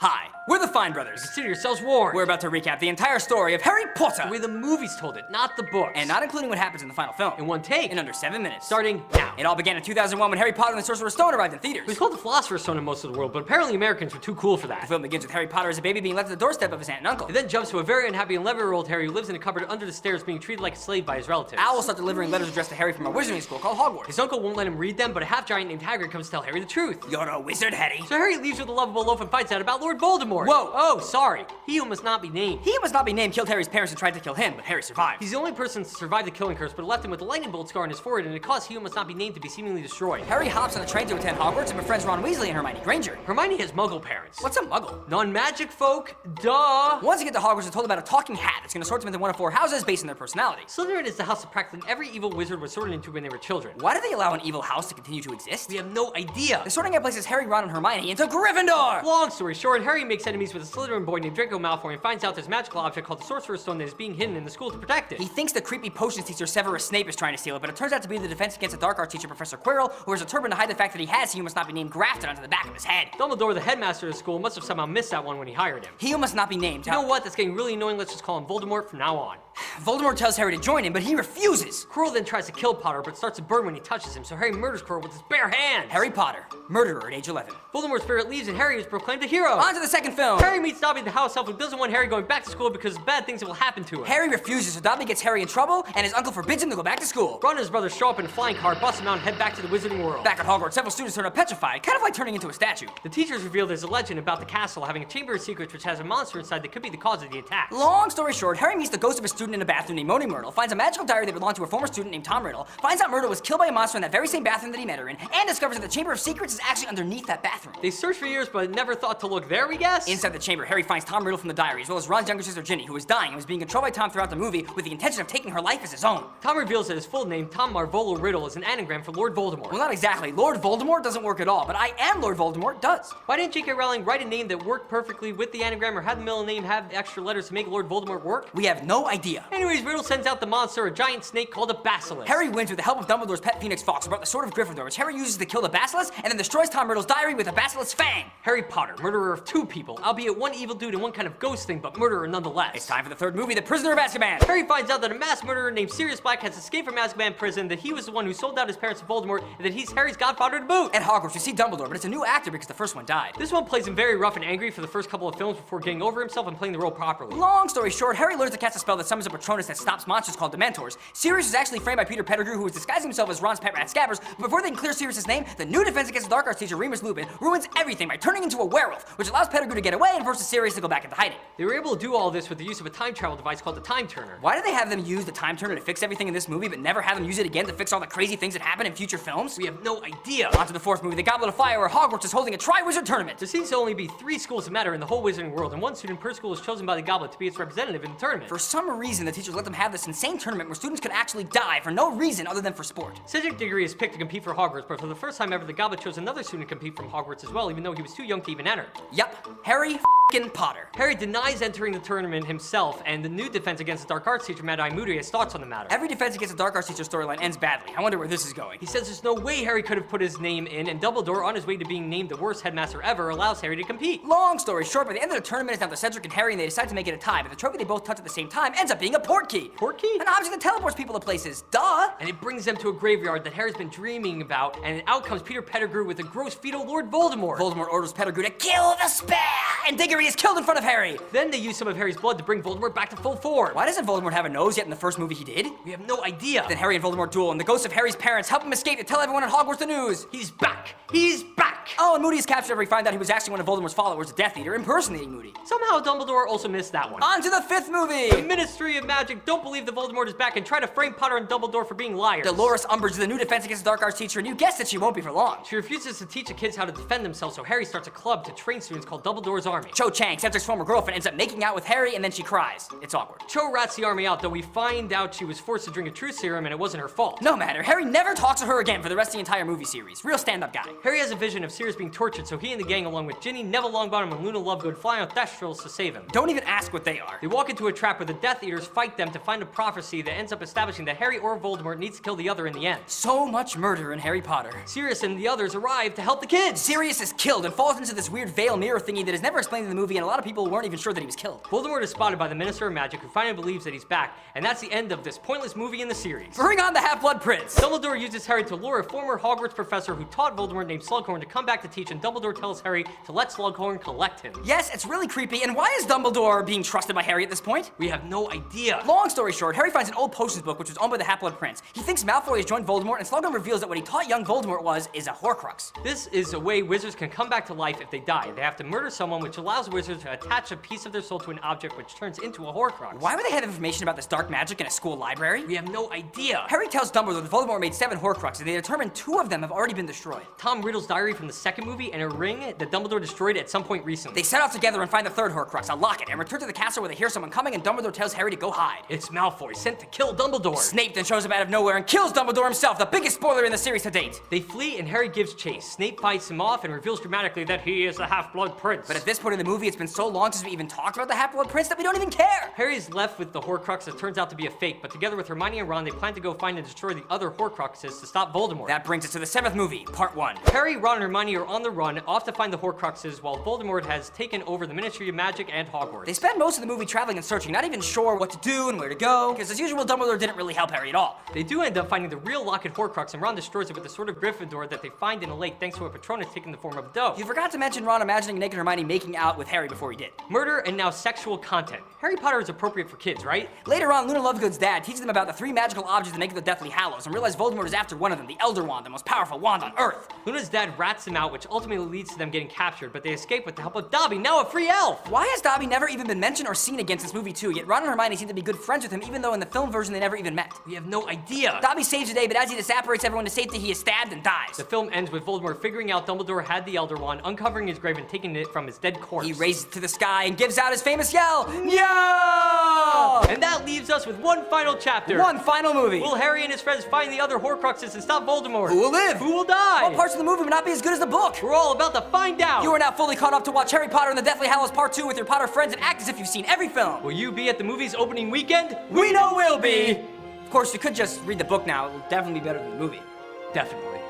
Hi, we're the Fine Brothers. Consider yourselves warned. We're about to recap the entire story of Harry Potter. The way the movies told it, not the books. And not including what happens in the final film. in one take. In under 7 minutes. Starting now. It all began in 2001 when Harry Potter and the Sorcerer's Stone arrived in theaters. It was called the Philosopher's Stone in most of the world, but apparently Americans were too cool for The that. film begins with Harry Potter as a baby being left at the doorstep of his aunt and uncle. It then jumps to a very unhappy 11-year-old Harry who lives in a cupboard under the stairs being treated like a slave by his relatives. Al will start delivering letters addressed to Harry from a wizarding school called Hogwarts. His uncle won't let him read them, but a half-giant named Hagrid comes to tell Harry the truth. You're a wizard, Harry. So Harry leaves with a lovable loaf and finds out about Lord Voldemort. Whoa. Oh, sorry. He who must not be named. He who must not be named killed Harry's parents and tried to kill him, but Harry survived. He's the only person to survive the killing curse, but it left him with a lightning bolt scar on his forehead, and it caused he who must not be named to be seemingly destroyed. Harry hops on a train to attend Hogwarts and befriends Ron Weasley and Hermione Granger. Hermione has Muggle parents. What's a muggle? Non-magic folk? Duh! Once they get to Hogwarts, they're told about a talking hat that's going to sort them into one of 4 houses based on their personality. Slytherin is the house that practically every evil wizard was sorted into when they were children. Why do they allow an evil house to continue to exist? We have no idea. The sorting out places Harry, Ron, and Hermione into Gryffindor! Long story short, Harry makes enemies with a Slytherin boy named Draco Malfoy and finds out there's a magical object called the Sorcerer's Stone that is being hidden in the school to protect it. He thinks the creepy potions teacher Severus Snape is trying to steal it, but it turns out to be the Defense Against the Dark Arts teacher Professor Quirrell, who wears a turban to hide the fact that he has He Who Must Not Be Named grafted onto the back of his head. Dumbledore, the headmaster of the school, must have somehow missed that one when he hired him. He Who Must Not Be Named. You know what? That's getting really annoying. Let's just call him Voldemort from now on. Voldemort tells Harry to join him, but he refuses. Quirrell then tries to kill Potter, but starts to burn when he touches him, so Harry murders Quirrell with his bare hands. Harry Potter, murderer at age 11. Voldemort's spirit leaves and Harry is proclaimed a hero. On to the second film. Harry meets Dobby the house elf who doesn't want Harry going back to school because of bad things that will happen to him. Harry refuses, so Dobby gets Harry in trouble, and his uncle forbids him to go back to school. Ron and his brothers show up in a flying car, bust him out, and head back to the wizarding world. Back at Hogwarts, several students turn up petrified, kind of like turning into a statue. The teachers reveal there's a legend about the castle having a chamber of secrets which has a monster inside that could be the cause of the attack. Long story short, Harry meets the ghost of a student in a bathroom named Moaning Myrtle, finds a magical diary that belonged to a former student named Tom Riddle, finds out Myrtle was killed by a monster in that very same bathroom that he met her in, and discovers that the Chamber of Secrets is actually underneath that bathroom. They searched for years but never thought to look there, we guess? Inside the chamber, Harry finds Tom Riddle from the diary, as well as Ron's younger sister Ginny, who is dying and was being controlled by Tom throughout the movie with the intention of taking her life as his own. Tom reveals that his full name, Tom Marvolo Riddle, is an anagram for Lord Voldemort. Well, not exactly. Lord Voldemort doesn't work at all, but I am Lord Voldemort does. Why didn't J.K. Rowling write a name that worked perfectly with the anagram, or have the middle name have extra letters to make Lord Voldemort work? We have no idea. Anyways, Riddle sends out the monster, a giant snake called a basilisk. Harry wins with the help of Dumbledore's pet Phoenix Fox, who brought the Sword of Gryffindor, which Harry uses to kill the basilisk, and then destroys Tom Riddle's diary with a basilisk's fang. Harry Potter, murderer of 2 people, albeit one evil dude and one kind of ghost thing, but murderer nonetheless. It's time for the third movie, The Prisoner of Azkaban. Harry finds out that a mass murderer named Sirius Black has escaped from Azkaban prison, that he was the one who sold out his parents to Voldemort, and that he's Harry's godfather to boot. At Hogwarts, we see Dumbledore, but it's a new actor because the first one died. This one plays him very rough and angry for the first couple of films before getting over himself and playing the role properly. Long story short, Harry learns to cast a spell that summons a Patronus that stops monsters called Dementors. Sirius is actually framed by Peter Pettigrew, who was disguising himself as Ron's pet rat Scabbers, but before they can clear Sirius's name, the new Defense Against the Dark Arts teacher, Remus Lupin, ruins everything by turning into a werewolf, which allows Pettigrew to get away and forces Sirius to go back into hiding. They were able to do all this with the use of a time travel device called the Time Turner. Why did they have them use the Time Turner to fix everything in this movie, but never have them use it again to fix all the crazy things that happen in future films? We have no idea. On to the fourth movie, The Goblet of Fire, where Hogwarts is holding a Triwizard Tournament. There seems to only be 3 schools that matter in the whole wizarding world, and 1 student per school is chosen by the Goblet to be its representative in the tournament. For some reason, the teachers let them have this insane tournament where students could actually die for no reason other than for sport. Cedric Diggory is picked to compete for Hogwarts, but for the first time ever, the Goblet chose another student to compete from Hogwarts as well, even though he was too young to even enter. Yup, Harry Potter. Harry denies entering the tournament himself, and the new Defense Against the Dark Arts teacher, Mad-Eye Moody, has thoughts on the matter. Every Defense Against the Dark Arts teacher storyline ends badly. I wonder where this is going. He says there's no way Harry could have put his name in, and Dumbledore, on his way to being named the worst headmaster ever, allows Harry to compete. Long story short, by the end of the tournament, it's down to Cedric and Harry, and they decide to make it a tie, but the trophy they both touch at the same time ends up being a portkey. Portkey? An object that teleports people to places. Duh! And it brings them to a graveyard that Harry's been dreaming about, and out comes Peter Pettigrew with a gross fetal Lord Voldemort. Voldemort orders Pettigrew to kill the spell, and Diggory is killed in front of Harry. Then they use some of Harry's blood to bring Voldemort back to full form. Why doesn't Voldemort have a nose yet in the first movie he did? We have no idea. Then Harry and Voldemort duel, and the ghosts of Harry's parents help him escape to tell everyone at Hogwarts the news. He's back! He's back! Oh, and Moody is captured after he finds out he was actually one of Voldemort's followers, a Death Eater, impersonating Moody. Somehow Dumbledore also missed that one. On to the fifth movie! The Ministry of Magic don't believe that Voldemort is back and try to frame Potter and Dumbledore for being liars. Dolores Umbridge is the new Defense Against the Dark Arts teacher, and you guessed it, she won't be for long. She refuses to teach the kids how to defend themselves, so Harry starts a club to train students called Dumbledore's Army. Cho Chang, Cedric's former girlfriend, ends up making out with Harry, and then she cries. It's awkward. Cho rats the army out, though we find out she was forced to drink a truth serum and it wasn't her fault. No matter, Harry never talks to her again for the rest of the entire movie series. Real stand-up guy. Harry has a vision of Sirius being tortured, so he and the gang, along with Ginny, Neville Longbottom, and Luna Lovegood, fly on Thestrals to save him. Don't even ask what they are. They walk into a trap where the Death Eaters fight them to find a prophecy that ends up establishing that Harry or Voldemort needs to kill the other in the end. So much murder in Harry Potter. Sirius and the others arrive to help the kids. Sirius is killed and falls into this weird veil mirror thingy that is never established explained in the movie, and a lot of people weren't even sure that he was killed. Voldemort is spotted by the Minister of Magic, who finally believes that he's back, and that's the end of this pointless movie in the series. Bring on the Half-Blood Prince! Dumbledore uses Harry to lure a former Hogwarts professor who taught Voldemort named Slughorn to come back to teach, and Dumbledore tells Harry to let Slughorn collect him. Yes, it's really creepy, and why is Dumbledore being trusted by Harry at this point? We have no idea. Long story short, Harry finds an old potions book which was owned by the Half-Blood Prince. He thinks Malfoy has joined Voldemort, and Slughorn reveals that what he taught young Voldemort is a Horcrux. This is a way wizards can come back to life if they die. They have to murder someone, which allows wizards to attach a piece of their soul to an object, which turns into a Horcrux. Why would they have information about this dark magic in a school library? We have no idea. Harry tells Dumbledore that Voldemort made 7 Horcruxes, and they determine 2 of them have already been destroyed. Tom Riddle's diary from the second movie and a ring that Dumbledore destroyed at some point recently. They set off together and find the 3rd Horcrux, a locket, and return to the castle where they hear someone coming, and Dumbledore tells Harry to go hide. It's Malfoy, sent to kill Dumbledore. Snape then shows up out of nowhere and kills Dumbledore himself, the biggest spoiler in the series to date. They flee and Harry gives chase. Snape fights him off and reveals dramatically that he is the Half-Blood Prince. But at this point in the movie, it's been so long since we even talked about the Half-Blood Prince that we don't even care. Harry is left with the Horcrux that turns out to be a fake, but together with Hermione and Ron, they plan to go find and destroy the other Horcruxes to stop Voldemort. That brings us to the 7th movie, Part 1. Harry, Ron, and Hermione are on the run, off to find the Horcruxes, while Voldemort has taken over the Ministry of Magic and Hogwarts. They spend most of the movie traveling and searching, not even sure what to do and where to go, because as usual, Dumbledore didn't really help Harry at all. They do end up finding the real locket Horcrux, and Ron destroys it with the Sword of Gryffindor that they find in a lake thanks to a Patronus taking the form of a dove. You forgot to mention Ron imagining naked Hermione making out with Harry before he did. Murder and now sexual content. Harry Potter is appropriate for kids, right? Later on, Luna Lovegood's dad teaches them about the 3 magical objects that make the Deathly Hallows, and realize Voldemort is after one of them, the Elder Wand, the most powerful wand on Earth. Luna's dad rats them out, which ultimately leads to them getting captured, but they escape with the help of Dobby, now a free elf! Why has Dobby never even been mentioned or seen again since movie 2, yet Ron and Hermione seem to be good friends with him, even though in the film version they never even met? We have no idea. Dobby saves the day, but as he disapparates everyone to safety, he is stabbed and dies. The film ends with Voldemort figuring out Dumbledore had the Elder Wand, uncovering his grave and taking it from his dead corpse. He raises it to the sky and gives out his famous yell, "Yo!" And that leaves us with one final chapter. One final movie. Will Harry and his friends find the other Horcruxes and stop Voldemort? Who will live? Who will die? What parts of the movie will not be as good as the book? We're all about to find out. You are now fully caught up to watch Harry Potter and the Deathly Hallows Part 2 with your Potter friends and act as if you've seen every film. Will you be at the movie's opening weekend? We know we'll be! Of course, you could just read the book now. It will definitely be better than the movie. Definitely.